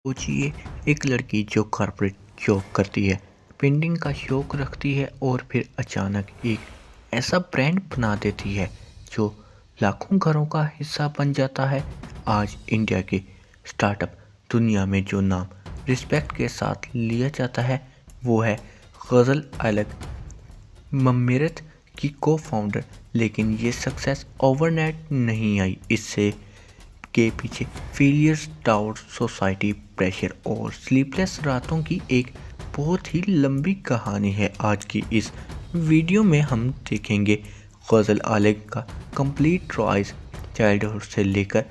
सोचिए, एक लड़की जो कॉर्पोरेट जॉब करती है, पेंटिंग का शौक रखती है और फिर अचानक एक ऐसा ब्रांड बना देती है जो लाखों घरों का हिस्सा बन जाता है। आज इंडिया के स्टार्टअप दुनिया में जो नाम रिस्पेक्ट के साथ लिया जाता है वो है गज़ल अलग मम्मेरत की को-फाउंडर। लेकिन ये सक्सेस ओवरनाइट नहीं आई। इससे के पीछे फेलियर्स, डाउट, सोसाइटी प्रेशर और स्लीपलेस रातों की एक बहुत ही लंबी कहानी है। आज की इस वीडियो में हम देखेंगे गज़ल आलिक का कंप्लीट राइज, चाइल्डहुड से लेकर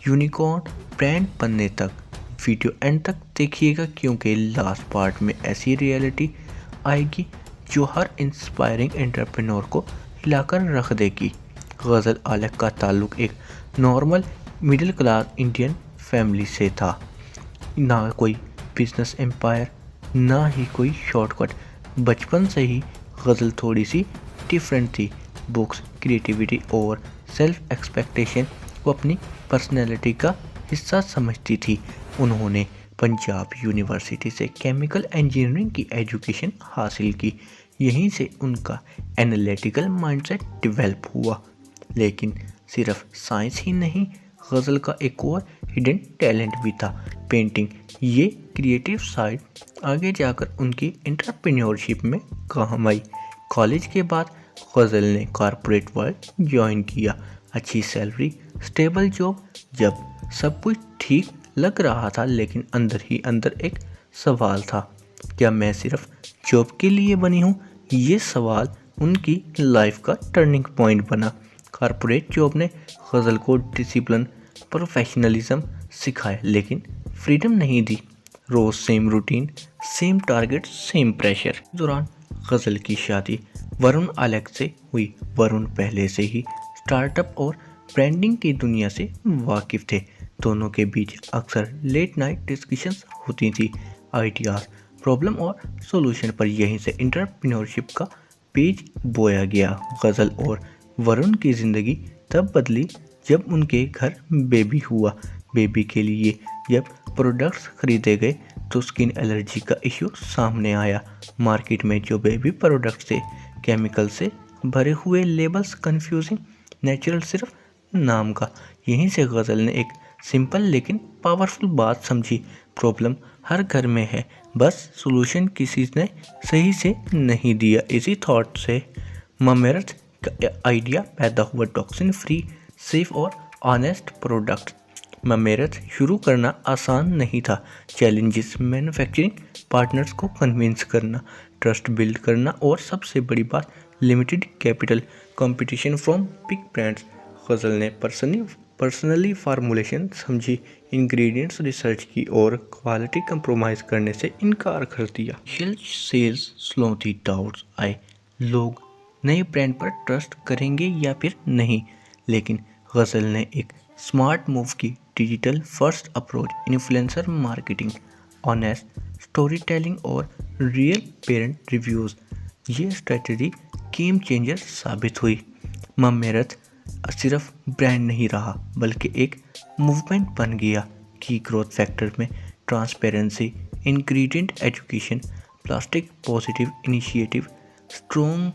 यूनिकॉर्न ब्रांड बनने तक। वीडियो एंड तक देखिएगा क्योंकि लास्ट पार्ट में ऐसी रियलिटी आएगी जो हर इंस्पायरिंग एंटरप्रेन्योर को हिलाकर रख देगी। गज़ल आलिक का ताल्लुक एक normal middle class Indian family से था। ना कोई बिजनेस एम्पायर, ना ही कोई शॉर्टकट। बचपन से ही गज़ल थोड़ी सी डिफरेंट थी। बुक्स, क्रिएटिविटी और सेल्फ एक्सपेक्टेशन को अपनी पर्सनैलिटी का हिस्सा समझती थी। उन्होंने पंजाब यूनिवर्सिटी से केमिकल इंजीनियरिंग की एजुकेशन हासिल की। यहीं से उनका एनालिटिकल माइंडसेट डेवलप हुआ। लेकिन सिर्फ साइंस ही नहीं, गज़ल का एक और हिडन टैलेंट भी था, पेंटिंग। ये क्रिएटिव साइड आगे जाकर उनकी एंटरप्रेन्योरशिप में काम आई। कॉलेज के बाद गज़ल ने कॉर्पोरेट वर्ल्ड ज्वाइन किया। अच्छी सैलरी, स्टेबल जॉब। जब सब कुछ ठीक लग रहा था, लेकिन अंदर ही अंदर एक सवाल था, क्या मैं सिर्फ जॉब के लिए बनी हूँ? ये सवाल उनकी लाइफ का टर्निंग पॉइंट बना। कॉर्पोरेट जॉब ने गज़ल को डिसिप्लिन, प्रोफेशनलिज्म सिखाया, लेकिन फ्रीडम नहीं दी। रोज़ same routine, same target, same pressure. इस दौरान गज़ल की शादी वरुण आलिक से हुई। वरुण पहले से ही स्टार्टअप और ब्रांडिंग की दुनिया से वाकिफ़ थे। दोनों के बीच अक्सर लेट नाइट डिस्कशंस होती थी, आइडियाज़, प्रॉब्लम और सॉल्यूशन पर। यहीं से एंटरप्रेन्योरशिप का बीज बोया गया। गज़ल और वरुण की ज़िंदगी तब बदली जब उनके घर बेबी हुआ। बेबी के लिए जब प्रोडक्ट्स खरीदे गए तो स्किन एलर्जी का इशू सामने आया। मार्केट में जो बेबी प्रोडक्ट्स थे, केमिकल से भरे हुए, लेबल्स कंफ्यूजिंग, नेचुरल सिर्फ नाम का। यहीं से गज़ल ने एक सिंपल लेकिन पावरफुल बात समझी, प्रॉब्लम हर घर में है, बस सॉल्यूशन किसी ने सही से नहीं दिया। इसी थॉट से ममेरथ का आइडिया पैदा हुआ, टॉक्सिन फ्री, सेफ और ऑनेस्ट प्रोडक्ट। ममेरथ शुरू करना आसान नहीं था। चैलेंजेस, मैन्युफैक्चरिंग पार्टनर्स को कन्विंस करना, ट्रस्ट बिल्ड करना और सबसे बड़ी बात limited capital, competition from big brands. Ghazal ने पर्सनली फार्मूलेशन समझी, इंग्रेडिएंट्स रिसर्च की और क्वालिटी कंप्रोमाइज़ करने से इनकार कर दिया। इनिशियल सेल्स स्लो थी, डाउट्स आए, लोग नए ब्रांड पर ट्रस्ट करेंगे या फिर नहीं। लेकिन गज़ल ने एक स्मार्ट मूव की, digital first approach, influencer marketing, honest story telling और रियल पेरेंट रिव्यूज़। ये स्ट्रेटजी गेम चेंजर साबित हुई। ममेरथ सिर्फ ब्रांड नहीं रहा, बल्कि एक मूवमेंट बन गया। की ग्रोथ फैक्टर में transparency, ingredient education, plastic positive initiative, strong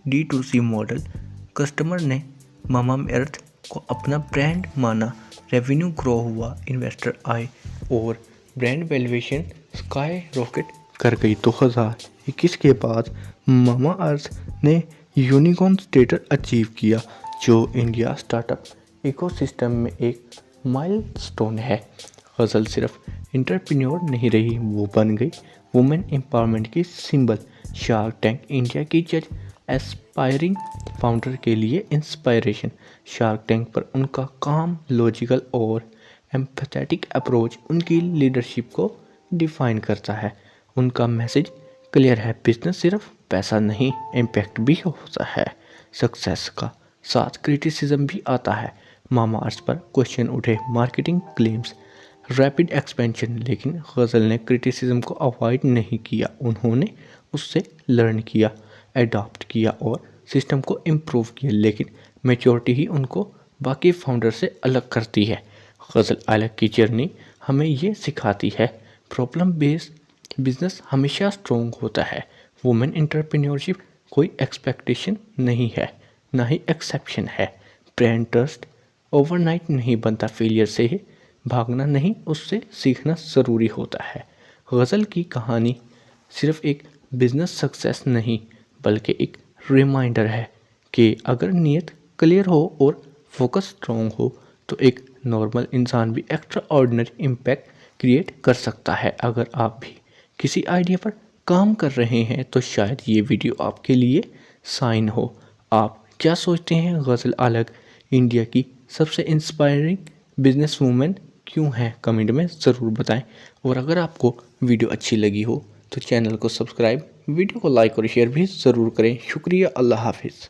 D2C model. Customer ने ममेरथ को अपना ब्रांड माना, रेवेन्यू ग्रो हुआ, इन्वेस्टर आए और ब्रांड वैल्यूएशन स्काई रॉकेट कर गई। 2021 के बाद ममेरथ ने यूनिकॉर्न स्टेटस अचीव किया, जो इंडिया स्टार्टअप इकोसिस्टम में एक माइलस्टोन है। गज़ल सिर्फ एंटरप्रेन्योर नहीं रही, वो बन गई वुमेन एम्पावरमेंट की सिंबल। शार्क टैंक इंडिया की जज, एस्पायरिंग फाउंडर के लिए इंस्पायरेशन। शार्क टैंक पर उनका काम, लॉजिकल और एम्पैथेटिक अप्रोच उनकी लीडरशिप को डिफाइन करता है। उनका मैसेज क्लियर है, बिजनेस सिर्फ पैसा नहीं, इम्पैक्ट भी होता है। सक्सेस का साथ क्रिटिसिज्म भी आता है। मामाअर्थ पर क्वेश्चन उठे, मार्केटिंग क्लेम्स, रैपिड एक्सपेंशन, लेकिन गज़ल ने क्रिटिसिज्म को अवॉइड नहीं किया। उन्होंने उससे लर्न किया, अडॉप्ट किया और सिस्टम को इम्प्रूव किया। लेकिन मैच्योरिटी ही उनको बाकी फाउंडर से अलग करती है। गज़ल आलिक की जर्नी हमें ये सिखाती है प्रॉब्लम बेस्ड बिजनेस हमेशा स्ट्रॉन्ग होता है। वुमेन एंटरप्रेन्योरशिप कोई एक्सपेक्टेशन नहीं है, ना ही एक्सेप्शन है। ब्रांड ट्रस्ट ओवरनाइट नहीं बनता, फेलियर से भागना नहीं, उससे सीखना ज़रूरी होता है। गज़ल की कहानी सिर्फ एक बिजनेस सक्सेस नहीं, बल्कि एक रिमाइंडर है कि अगर नीयत क्लियर हो और फोकस स्ट्रॉन्ग हो तो एक नॉर्मल इंसान भी एक्स्ट्रा ऑर्डिनरी इम्पैक्ट क्रिएट कर सकता है। अगर आप भी किसी आइडिया पर काम कर रहे हैं तो शायद ये वीडियो आपके लिए साइन हो। आप क्या सोचते हैं, गज़ल अलग इंडिया की सबसे इंस्पायरिंग बिजनेस वूमेन क्यों है? कमेंट में ज़रूर बताएं। और अगर आपको वीडियो अच्छी लगी हो तो चैनल को सब्सक्राइब, वीडियो को लाइक और शेयर भी ज़रूर करें। शुक्रिया, अल्लाह हाफिज़।